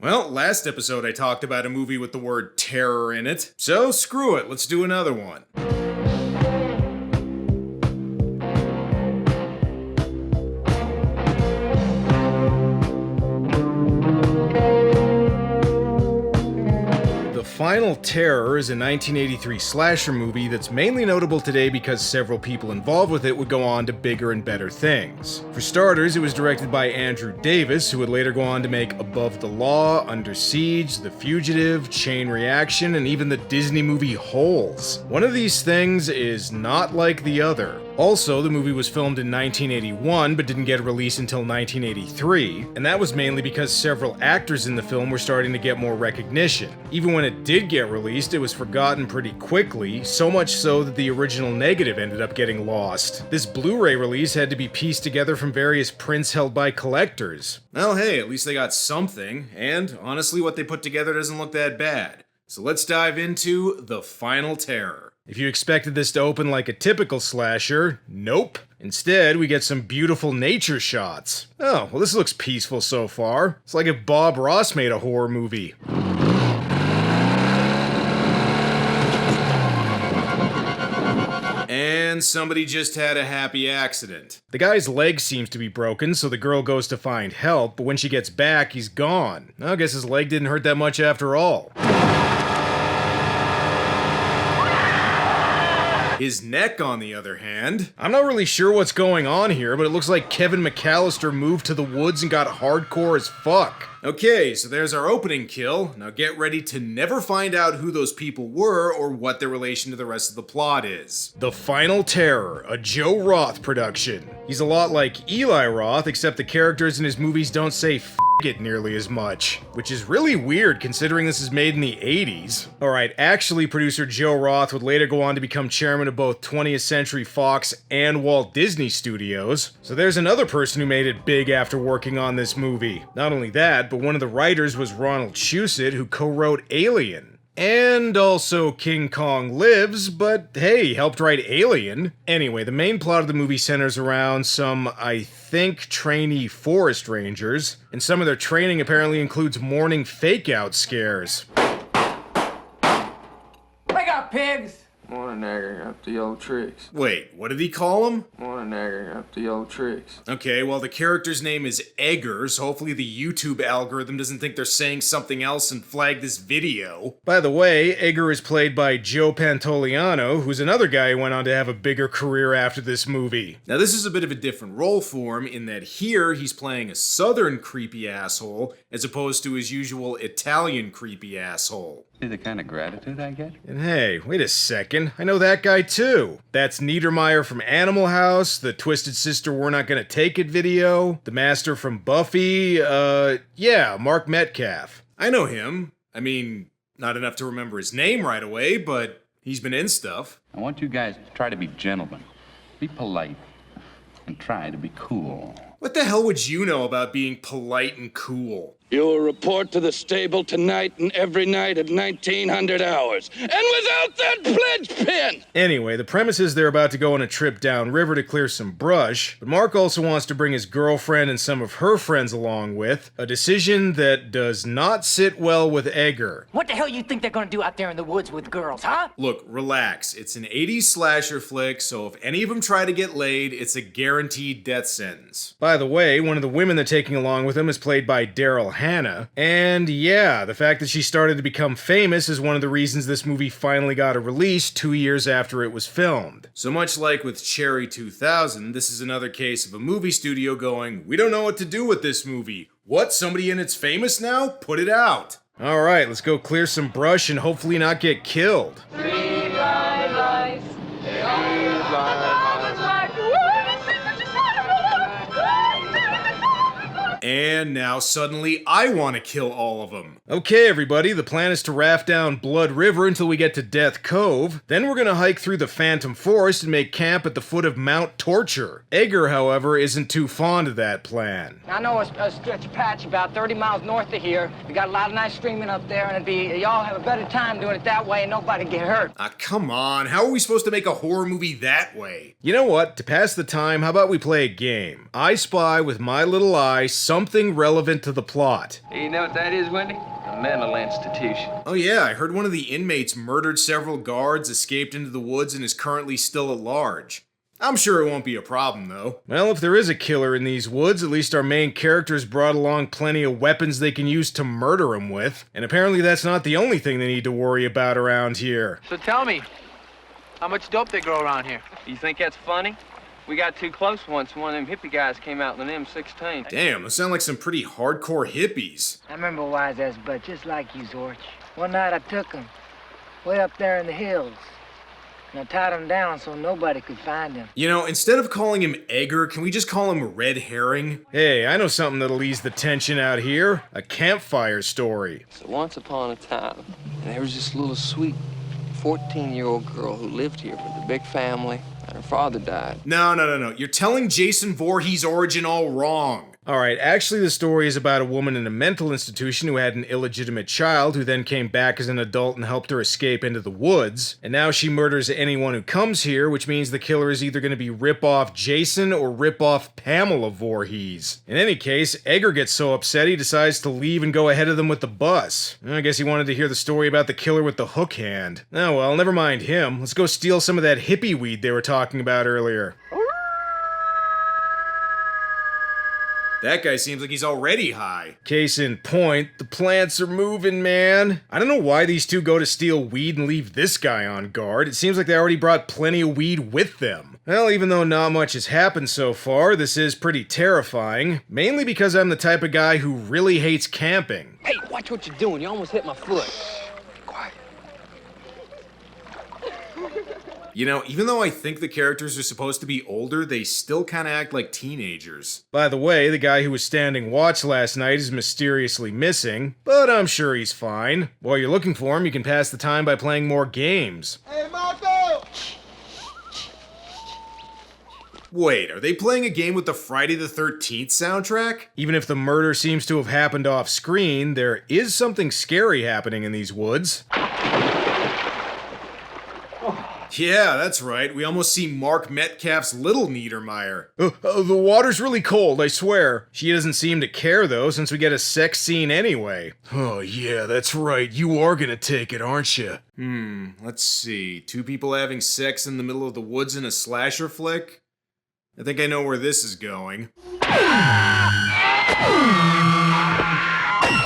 Well, last episode I talked about a movie with the word terror in it, so screw it, let's do another one. Final Terror is a 1983 slasher movie that's mainly notable today because several people involved with it would go on to bigger and better things. For starters, it was directed by Andrew Davis, who would later go on to make Above the Law, Under Siege, The Fugitive, Chain Reaction, and even the Disney movie Holes. One of these things is not like the other. Also, the movie was filmed in 1981 but didn't get released until 1983, and that was mainly because several actors in the film were starting to get more recognition. Even when it did get released, it was forgotten pretty quickly, so much so that the original negative ended up getting lost. This Blu-ray release had to be pieced together from various prints held by collectors. Well, hey, at least they got something, and honestly, what they put together doesn't look that bad. So let's dive into The Final Terror. If you expected this to open like a typical slasher, nope. Instead, we get some beautiful nature shots. Oh, well, this looks peaceful so far. It's like if Bob Ross made a horror movie. And somebody just had a happy accident. The guy's leg seems to be broken, so the girl goes to find help, but when she gets back, he's gone. I guess his leg didn't hurt that much after all. His neck, on the other hand, I'm not really sure what's going on here, but it looks like Kevin McAllister moved to the woods and got hardcore as fuck. Okay, so there's our opening kill. Now get ready to never find out who those people were or what their relation to the rest of the plot is. The Final Terror, a Joe Roth production. He's a lot like Eli Roth, except the characters in his movies don't say f it nearly as much, which is really weird considering this is made in the 80s. Alright, actually producer Joe Roth would later go on to become chairman of both 20th Century Fox and Walt Disney Studios, so there's another person who made it big after working on this movie. Not only that, but one of the writers was Ronald Shusett, who co-wrote Alien. And also King Kong Lives, but hey, helped write Alien. Anyway, the main plot of the movie centers around some, I think, trainee forest rangers, and some of their training apparently includes morning fake-out scares. Wake up, pigs! Morning, nagger, up the old tricks. Wait, what did he call him? Morning, nagger, up the old tricks. Okay, well the character's name is Edgar, so hopefully the YouTube algorithm doesn't think they're saying something else and flag this video. By the way, Edgar is played by Joe Pantoliano, who's another guy who went on to have a bigger career after this movie. Now this is a bit of a different role for him in that here he's playing a southern creepy asshole as opposed to his usual Italian creepy asshole. See the kind of gratitude I get? And hey, wait a second, I know that guy too. That's Niedermeyer from Animal House, the Twisted Sister We're Not Gonna Take It video, the Master from Buffy, yeah, Mark Metcalf. I know him. I mean, not enough to remember his name right away, but he's been in stuff. I want you guys to try to be gentlemen, be polite, and try to be cool. What the hell would you know about being polite and cool? You will report to the stable tonight and every night at 1900 hours. And without that pledge pin! Anyway, the premise is they're about to go on a trip downriver to clear some brush, but Mark also wants to bring his girlfriend and some of her friends along with, a decision that does not sit well with Edgar. What the hell you think they're gonna do out there in the woods with girls, huh? Look, relax. It's an 80s slasher flick, so if any of them try to get laid, it's a guaranteed death sentence. By the way, one of the women they're taking along with him is played by Daryl Hannah, and yeah, the fact that she started to become famous is one of the reasons this movie finally got a release 2 years after it was filmed. So much like with Cherry 2000, this is another case of a movie studio going, we don't know what to do with this movie. What, somebody in it's famous now? Put it out. Alright, let's go clear some brush and hopefully not get killed. And now suddenly I want to kill all of them. Okay everybody, the plan is to raft down Blood River until we get to Death Cove. Then we're gonna hike through the Phantom Forest and make camp at the foot of Mount Torture. Edgar, however, isn't too fond of that plan. I know a stretch patch about 30 miles north of here. We got a lot of nice streaming up there, and y'all have a better time doing it that way and nobody get hurt. Ah, come on, how are we supposed to make a horror movie that way? You know what, to pass the time, how about we play a game? I spy with my little eye something nothing relevant to the plot. You know what that is, Wendy? A mental institution. Oh yeah, I heard one of the inmates murdered several guards, escaped into the woods, and is currently still at large. I'm sure it won't be a problem, though. Well, if there is a killer in these woods, at least our main characters brought along plenty of weapons they can use to murder him with. And apparently that's not the only thing they need to worry about around here. So tell me, how much dope they grow around here? You think that's funny? We got too close once. One of them hippie guys came out in an M16. Damn, those sound like some pretty hardcore hippies. I remember a wise-ass butt just like you, Zorch. One night I took him way up there in the hills. And I tied him down so nobody could find him. You know, instead of calling him Edgar, can we just call him Red Herring? Hey, I know something that'll ease the tension out here. A campfire story. So once upon a time, there was this little sweet 14-year-old girl who lived here with a big family, and her father died. No. You're telling Jason Voorhees' origin all wrong. Alright, actually the story is about a woman in a mental institution who had an illegitimate child who then came back as an adult and helped her escape into the woods. And now she murders anyone who comes here, which means the killer is either going to be rip-off Jason or rip-off Pamela Voorhees. In any case, Edgar gets so upset he decides to leave and go ahead of them with the bus. I guess he wanted to hear the story about the killer with the hook hand. Oh well, never mind him. Let's go steal some of that hippie weed they were talking about earlier. That guy seems like he's already high. Case in point, the plants are moving, man. I don't know why these two go to steal weed and leave this guy on guard. It seems like they already brought plenty of weed with them. Well, even though not much has happened so far, this is pretty terrifying. Mainly because I'm the type of guy who really hates camping. Hey, watch what you're doing. You almost hit my foot. Quiet. You know, even though I think the characters are supposed to be older, they still kind of act like teenagers. By the way, the guy who was standing watch last night is mysteriously missing, but I'm sure he's fine. While you're looking for him, you can pass the time by playing more games. Hey, Marco! Wait, are they playing a game with the Friday the 13th soundtrack? Even if the murder seems to have happened off screen, there is something scary happening in these woods. Yeah, that's right. We almost see Mark Metcalf's little Niedermeyer. The water's really cold, I swear. She doesn't seem to care, though, since we get a sex scene anyway. Oh, yeah, that's right. You are gonna take it, aren't you? Let's see. Two people having sex in the middle of the woods in a slasher flick? I think I know where this is going.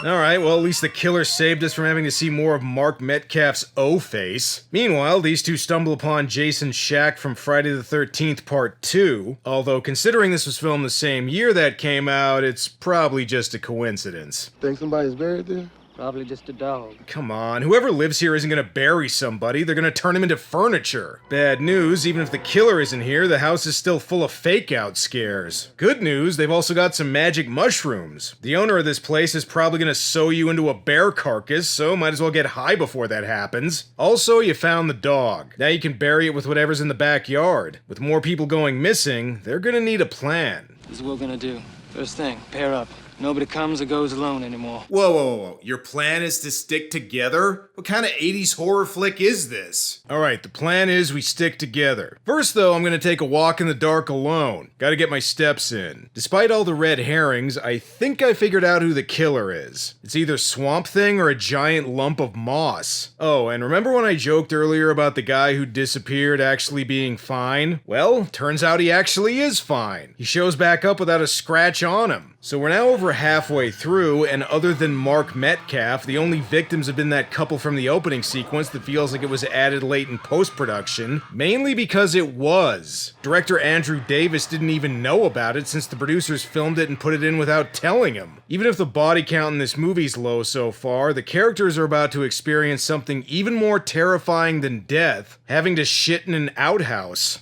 Alright, well, at least the killer saved us from having to see more of Mark Metcalf's O-face. Meanwhile, these two stumble upon Jason's shack from Friday the 13th Part 2. Although, considering this was filmed the same year that came out, it's probably just a coincidence. Think somebody's buried there? Probably just a dog. Come on, whoever lives here isn't gonna bury somebody, they're gonna turn him into furniture. Bad news, even if the killer isn't here, the house is still full of fake-out scares. Good news, they've also got some magic mushrooms. The owner of this place is probably gonna sew you into a bear carcass, so might as well get high before that happens. Also, you found the dog. Now you can bury it with whatever's in the backyard. With more people going missing, they're gonna need a plan. This is what we're gonna do. First thing, pair up. Nobody comes or goes alone anymore. Whoa. Your plan is to stick together? What kind of 80s horror flick is this? Alright, the plan is we stick together. First though, I'm gonna take a walk in the dark alone. Gotta get my steps in. Despite all the red herrings, I think I figured out who the killer is. It's either Swamp Thing or a giant lump of moss. Oh, and remember when I joked earlier about the guy who disappeared actually being fine? Well, turns out he actually is fine. He shows back up without a scratch on him. So we're now over halfway through, and other than Mark Metcalf, the only victims have been that couple from the opening sequence that feels like it was added late in post-production, mainly because it was. Director Andrew Davis didn't even know about it since the producers filmed it and put it in without telling him. Even if the body count in this movie's low so far, the characters are about to experience something even more terrifying than death, having to shit in an outhouse.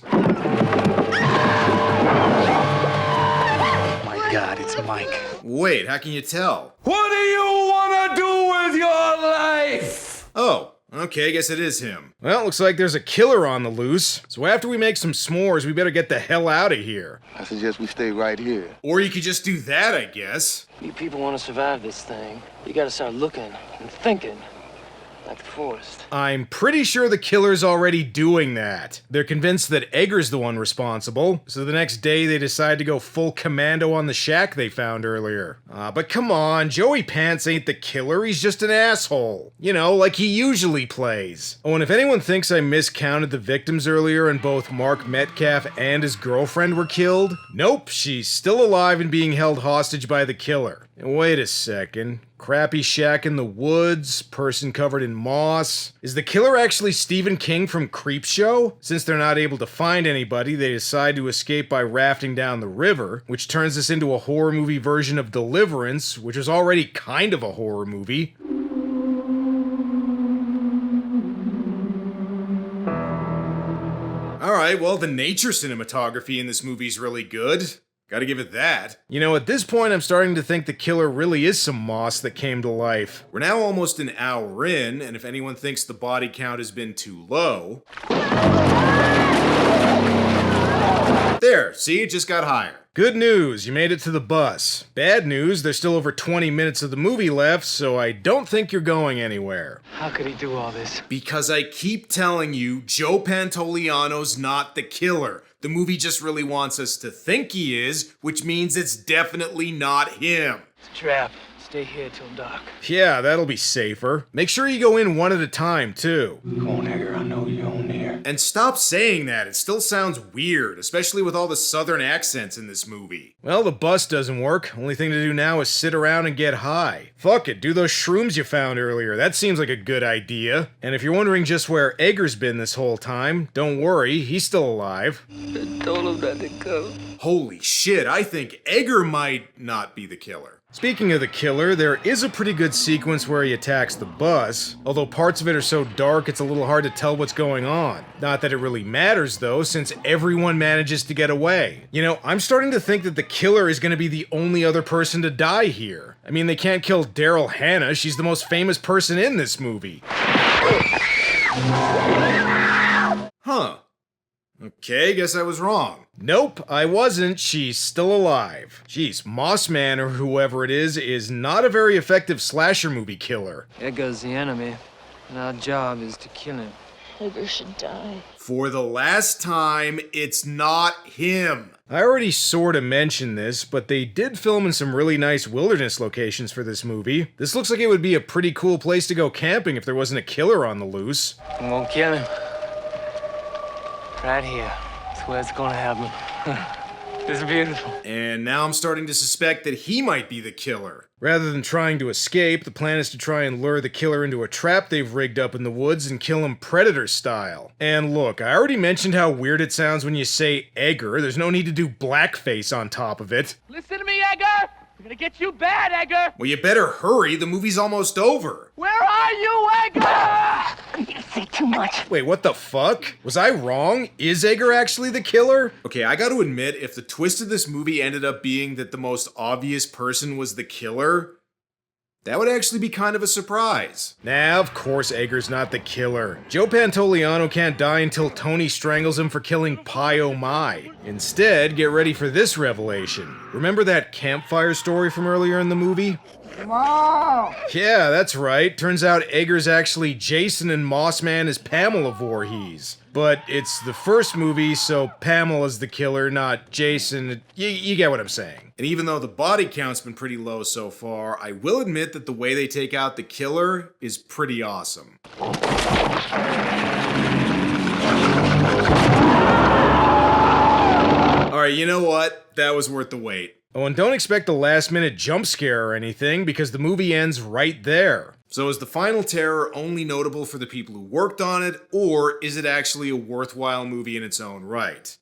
God, it's Mike. Wait, how can you tell? What do you want to do with your life? Oh, okay, guess it is him. Well, looks like there's a killer on the loose. So after we make some s'mores, we better get the hell out of here. I suggest we stay right here. Or you could just do that, I guess. You people want to survive this thing, you gotta start looking and thinking like the forest. I'm pretty sure the killer's already doing that. They're convinced that Egger's the one responsible, so the next day they decide to go full commando on the shack they found earlier. But come on, Joey Pants ain't the killer, he's just an asshole. You know, like he usually plays. Oh, and if anyone thinks I miscounted the victims earlier and both Mark Metcalf and his girlfriend were killed, nope, she's still alive and being held hostage by the killer. And wait a second. Crappy shack in the woods, person covered in moss. Is the killer actually Stephen King from Creepshow? Since they're not able to find anybody, they decide to escape by rafting down the river, which turns this into a horror movie version of Deliverance, which was already kind of a horror movie. Alright, well, the nature cinematography in this movie's really good. Gotta give it that. You know, at this point, I'm starting to think the killer really is some moss that came to life. We're now almost an hour in, and if anyone thinks the body count has been too low... There, see, it just got higher. Good news, you made it to the bus. Bad news, there's still over 20 minutes of the movie left, so I don't think you're going anywhere. How could he do all this? Because I keep telling you, Joe Pantoliano's not the killer. The movie just really wants us to think he is, which means it's definitely not him. It's a trap. Stay here till dark. Yeah, that'll be safer. Make sure you go in one at a time, too. Come on, Edgar, I know you own here. And stop saying that, it still sounds weird, especially with all the southern accents in this movie. Well, the bus doesn't work. Only thing to do now is sit around and get high. Fuck it, do those shrooms you found earlier. That seems like a good idea. And if you're wondering just where Egger's been this whole time, don't worry, he's still alive. I told him not to come. Holy shit, I think Egger might not be the killer. Speaking of the killer, there is a pretty good sequence where he attacks the bus, although parts of it are so dark it's a little hard to tell what's going on. Not that it really matters though, since everyone manages to get away. You know, I'm starting to think that the killer is going to be the only other person to die here. I mean, they can't kill Daryl Hannah, she's the most famous person in this movie. Huh. Okay, guess I was wrong. Nope, I wasn't. She's still alive. Jeez, Mossman or whoever it is not a very effective slasher movie killer. Edgar's the enemy, and our job is to kill him. Edgar should die. For the last time, it's not him. I already sorta mentioned this, but they did film in some really nice wilderness locations for this movie. This looks like it would be a pretty cool place to go camping if there wasn't a killer on the loose. We won't kill him. Right here. That's where it's gonna happen. This is beautiful. And now I'm starting to suspect that he might be the killer. Rather than trying to escape, the plan is to try and lure the killer into a trap they've rigged up in the woods and kill him Predator style. And look, I already mentioned how weird it sounds when you say Egger. There's no need to do blackface on top of it. Listen to me, Edgar! We're gonna get you bad, Edgar! Well, you better hurry, the movie's almost over. Where are you, Edgar? You say too much. Wait, what the fuck? Was I wrong? Is Egger actually the killer? Okay, I gotta admit, if the twist of this movie ended up being that the most obvious person was the killer, that would actually be kind of a surprise. Nah, of course Egger's not the killer. Joe Pantoliano can't die until Tony strangles him for killing Pi Oh My. Instead, get ready for this revelation. Remember that campfire story from earlier in the movie? Come on! Yeah, that's right. Turns out Egger's actually Jason and Mossman is Pamela Voorhees. But it's the first movie, so Pamela's the killer, not Jason. You get what I'm saying. And even though the body count's been pretty low so far, I will admit that the way they take out the killer is pretty awesome. Alright, you know what? That was worth the wait. Oh, and don't expect a last-minute jump scare or anything, because the movie ends right there. So is the final terror only notable for the people who worked on it, or is it actually a worthwhile movie in its own right?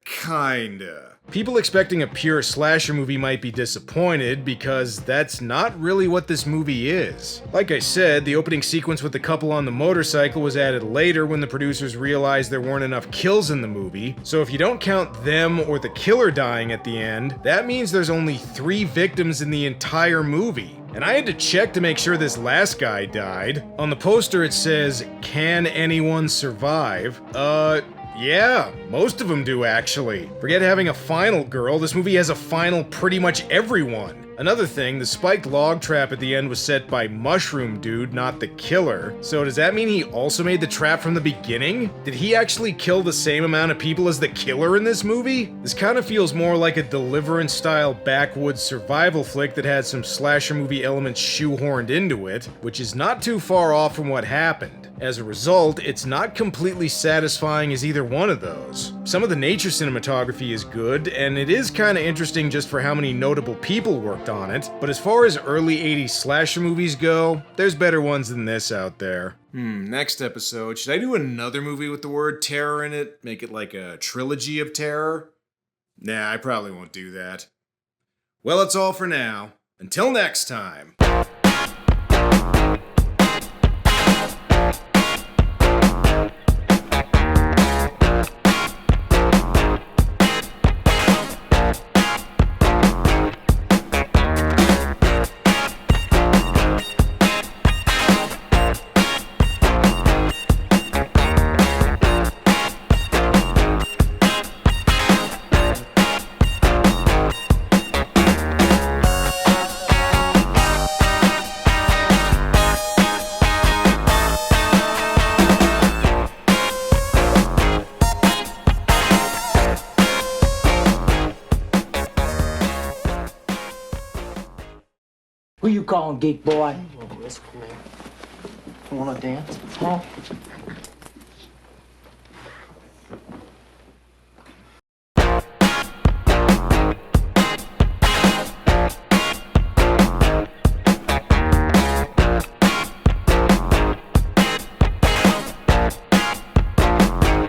Kinda. People expecting a pure slasher movie might be disappointed because that's not really what this movie is. Like I said, the opening sequence with the couple on the motorcycle was added later when the producers realized there weren't enough kills in the movie, so if you don't count them or the killer dying at the end, that means there's only 3 victims in the entire movie. And I had to check to make sure this last guy died. On the poster it says, "Can anyone survive?" Yeah, most of them do actually. Forget having a final girl, this movie has a final pretty much everyone. Another thing, the spiked log trap at the end was set by Mushroom Dude, not the killer. So does that mean he also made the trap from the beginning? Did he actually kill the same amount of people as the killer in this movie? This kind of feels more like a Deliverance-style backwoods survival flick that had some slasher movie elements shoehorned into it, which is not too far off from what happened. As a result, it's not completely satisfying as either one of those. Some of the nature cinematography is good, and it is kinda interesting just for how many notable people worked on it, but as far as early 80s slasher movies go, there's better ones than this out there. Next episode, should I do another movie with the word terror in it? Make it like a trilogy of terror? Nah, I probably won't do that. Well, that's all for now. Until next time. Who you calling, geek boy? Oh, that's cool. You wanna dance? Huh?